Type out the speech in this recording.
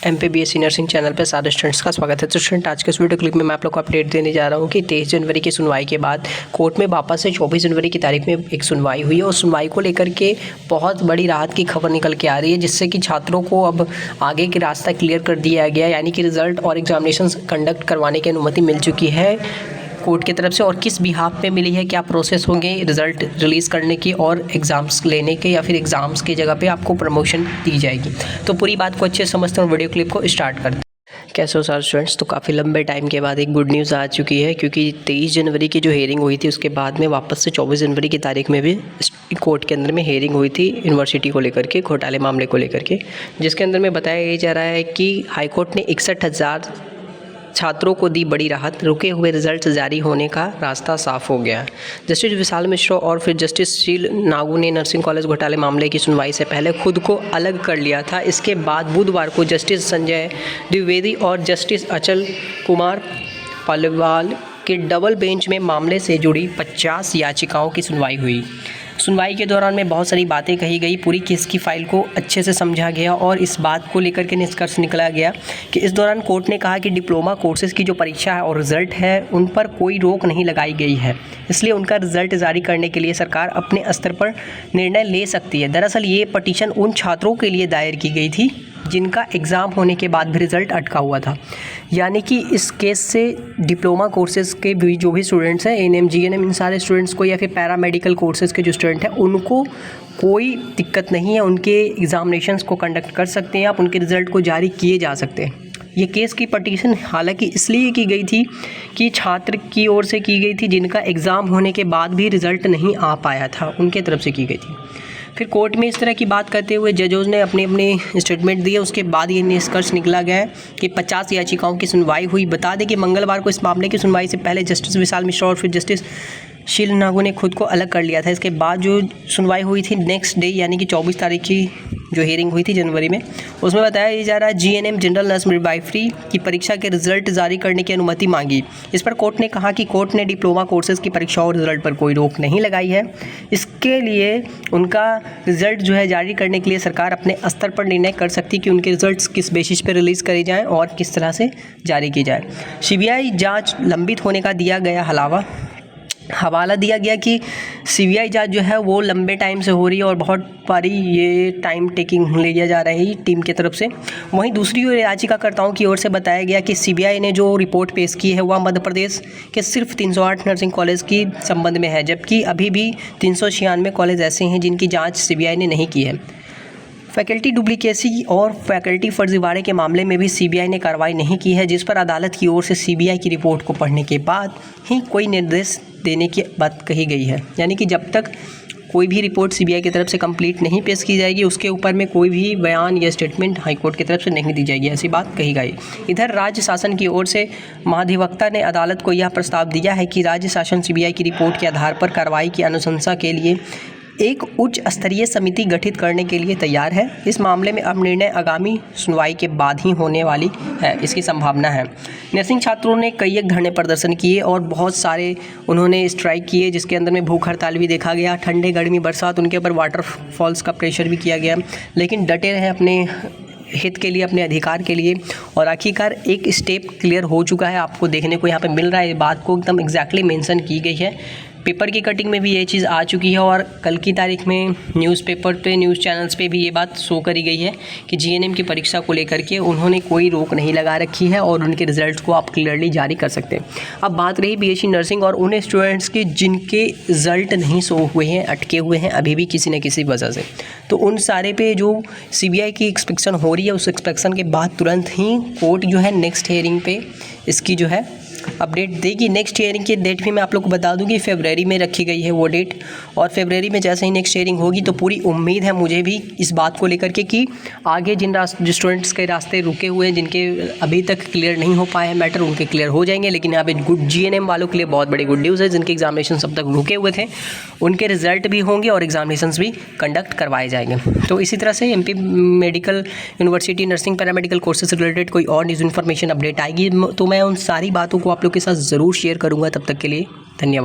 MPBSC nursing channel पर सारे students का स्वागत है। तो स्टूडेंट, आज के इस वीडियो क्लिप में मैं आप लोग को अपडेट देने जा रहा हूं कि 23 जनवरी की सुनवाई के बाद कोर्ट में वापस से 24 जनवरी की तारीख में एक सुनवाई हुई है और सुनवाई को लेकर के बहुत बड़ी राहत की खबर निकल के आ रही है, जिससे कि छात्रों को अब आगे के रास्ता क्लियर कर दिया गया, यानी कि रिजल्ट और एग्जामिनेशन कंडक्ट करवाने की अनुमति मिल चुकी है कोर्ट की तरफ से। और किस बिहाफ पे मिली है, क्या प्रोसेस होंगे रिज़ल्ट रिलीज़ करने की और एग्ज़ाम्स लेने के, या फिर एग्ज़ाम्स की जगह पे आपको प्रमोशन दी जाएगी। तो पूरी बात को अच्छे से समझते हैं, वीडियो क्लिप को स्टार्ट करते हैं। कैसे हो सारे स्टूडेंट्स? तो काफ़ी लंबे टाइम के बाद एक गुड न्यूज़ आ चुकी है, क्योंकि 23 जनवरी की जो हेयरिंग हुई थी उसके बाद में वापस से 24 जनवरी की तारीख में भी कोर्ट के अंदर में हेयरिंग हुई थी यूनिवर्सिटी को लेकर के, घोटाले मामले को लेकर के, जिसके अंदर में बताया जा रहा है कि हाईकोर्ट ने 61,000 छात्रों को दी बड़ी राहत, रुके हुए रिजल्ट जारी होने का रास्ता साफ हो गया। जस्टिस विशाल मिश्रा और फिर जस्टिस शील नागू ने नर्सिंग कॉलेज घोटाले मामले की सुनवाई से पहले खुद को अलग कर लिया था। इसके बाद बुधवार को जस्टिस संजय द्विवेदी और जस्टिस अचल कुमार पालीवाल के डबल बेंच में मामले से जुड़ी 50 याचिकाओं की सुनवाई हुई। सुनवाई के दौरान में बहुत सारी बातें कही गई, पूरी केस की फाइल को अच्छे से समझा गया और इस बात को लेकर के निष्कर्ष निकला गया कि इस दौरान कोर्ट ने कहा कि डिप्लोमा कोर्सेज़ की जो परीक्षा है और रिज़ल्ट है उन पर कोई रोक नहीं लगाई गई है, इसलिए उनका रिज़ल्ट जारी करने के लिए सरकार अपने स्तर पर निर्णय ले सकती है। दरअसल ये पटिशन उन छात्रों के लिए दायर की गई थी जिनका एग्ज़ाम होने के बाद भी रिज़ल्ट अटका हुआ था, यानी कि इस केस से डिप्लोमा कोर्सेज़ के भी जो भी स्टूडेंट्स हैं, ANM GNM इन सारे स्टूडेंट्स को, या फिर पैरामेडिकल कोर्सेज़ के जो स्टूडेंट हैं उनको कोई दिक्कत नहीं है, उनके एग्ज़ामिनेशंस को कंडक्ट कर सकते हैं आप, उनके रिज़ल्ट को जारी किए जा सकते हैं। ये केस की पटिशन हालांकि इसलिए की गई थी कि छात्र की ओर से की गई थी जिनका एग्ज़ाम होने के बाद भी रिज़ल्ट नहीं आ पाया था, उनके तरफ से की गई थी। फिर कोर्ट में इस तरह की बात करते हुए जजों ने अपने अपने स्टेटमेंट दिए। उसके बाद ये निष्कर्ष निकला गया है कि 50 याचिकाओं की सुनवाई हुई। बता दें कि मंगलवार को इस मामले की सुनवाई से पहले जस्टिस विशाल मिश्रा और फिर जस्टिस शील नागू ने खुद को अलग कर लिया था। इसके बाद जो सुनवाई हुई थी नेक्स्ट डे, यानी कि 24 तारीख की जो हेयरिंग हुई थी जनवरी में, उसमें बताया जा रहा है GNM जनरल नर्स मिडवाइफरी की परीक्षा के रिजल्ट जारी करने की अनुमति मांगी। इस पर कोर्ट ने कहा कि कोर्ट ने डिप्लोमा कोर्सेज़ की परीक्षाओं और रिजल्ट पर कोई रोक नहीं लगाई है, इसके लिए उनका रिजल्ट जो है जारी करने के लिए सरकार अपने स्तर पर निर्णय कर सकती है कि उनके रिजल्ट्स किस बेसिस पर रिलीज़ करे जाएँ और किस तरह से जारी की जाए। CBI जाँच लंबित होने का दिया गया हवाला दिया गया कि CBI जांच जो है वो लंबे टाइम से हो रही है और बहुत बारी ये टाइम टेकिंग लिया जा रहा है टीम की तरफ से। वहीं दूसरी ओर याचिकाकर्ताओं की ओर से बताया गया कि CBI ने जो रिपोर्ट पेश की है वह मध्य प्रदेश के सिर्फ 308 नर्सिंग कॉलेज की संबंध में है, जबकि अभी भी 396 कॉलेज ऐसे हैं जिनकी जाँच CBI ने नहीं की है। फैकल्टी डुप्लीकेसी और फैकल्टी फर्जीवाड़े के मामले में भी CBI ने कार्रवाई नहीं की है, जिस पर अदालत की ओर से CBI की रिपोर्ट को पढ़ने के बाद ही कोई निर्देश देने की बात कही गई है। यानी कि जब तक कोई भी रिपोर्ट CBI की तरफ से कंप्लीट नहीं पेश की जाएगी, उसके ऊपर में कोई भी बयान या स्टेटमेंट हाईकोर्ट की तरफ से नहीं दी जाएगी, ऐसी बात कही गई। इधर राज्य शासन की ओर से महाधिवक्ता ने अदालत को यह प्रस्ताव दिया है कि राज्य शासन CBI की रिपोर्ट के आधार पर कार्रवाई की अनुशंसा के लिए एक उच्च स्तरीय समिति गठित करने के लिए तैयार है। इस मामले में अब निर्णय आगामी सुनवाई के बाद ही होने वाली है, इसकी संभावना है। नर्सिंग छात्रों ने कई एक धरने प्रदर्शन किए और बहुत सारे उन्होंने स्ट्राइक किए, जिसके अंदर में भूख हड़ताल भी देखा गया। ठंडे गर्मी बरसात उनके ऊपर वाटरफॉल्स का प्रेशर भी किया गया, लेकिन डटे रहे अपने हित के लिए, अपने अधिकार के लिए, और आखिरकार एक स्टेप क्लियर हो चुका है, आपको देखने को यहाँ पे मिल रहा है। बात को एकदम एग्जैक्टली मेंशन की गई है, पेपर की कटिंग में भी ये चीज़ आ चुकी है और कल की तारीख में न्यूज़पेपर पे, न्यूज़ चैनल्स पे भी ये बात शो करी गई है कि GNM की परीक्षा को लेकर के उन्होंने कोई रोक नहीं लगा रखी है और उनके रिजल्ट को आप क्लियरली जारी कर सकते हैं। अब बात रही BSc नर्सिंग और उन स्टूडेंट्स की जिनके रिजल्ट नहीं शो हुए हैं, अटके हुए हैं अभी भी किसी न किसी वजह से, तो उन सारे पे जो CBI की इंस्पेक्शन हो रही है, उस इंस्पेक्शन के बाद तुरंत ही कोर्ट जो है नेक्स्ट हेयरिंग पे इसकी जो है अपडेट देगी। नेक्स्ट हियरिंग की डेट भी मैं आप लोग को बता दूं कि फरवरी में रखी गई है वो डेट, और फरवरी में जैसे ही नेक्स्ट हियरिंग होगी तो पूरी उम्मीद है मुझे भी इस बात को लेकर के कि आगे जिन स्टूडेंट्स के रास्ते रुके हुए हैं, जिनके अभी तक क्लियर नहीं हो पाए हैं मैटर, उनके क्लियर हो जाएंगे। लेकिन यहाँ पे GNM वालों के लिए बहुत बड़ी गुड न्यूज़ है, जिनके एग्जामिनेशन अब तक रुके हुए थे उनके रिजल्ट भी होंगे और एग्जामिनेशंस भी कंडक्ट करवाए जाएंगे। तो इसी तरह से MP medical university nursing paramedical courses से रिलेटेड कोई और न्यूज़ इन्फॉर्मेशन अपडेट आएगी तो मैं उन सारी बातों को आप लोग के साथ ज़रूर शेयर करूँगा। तब तक के लिए धन्यवाद।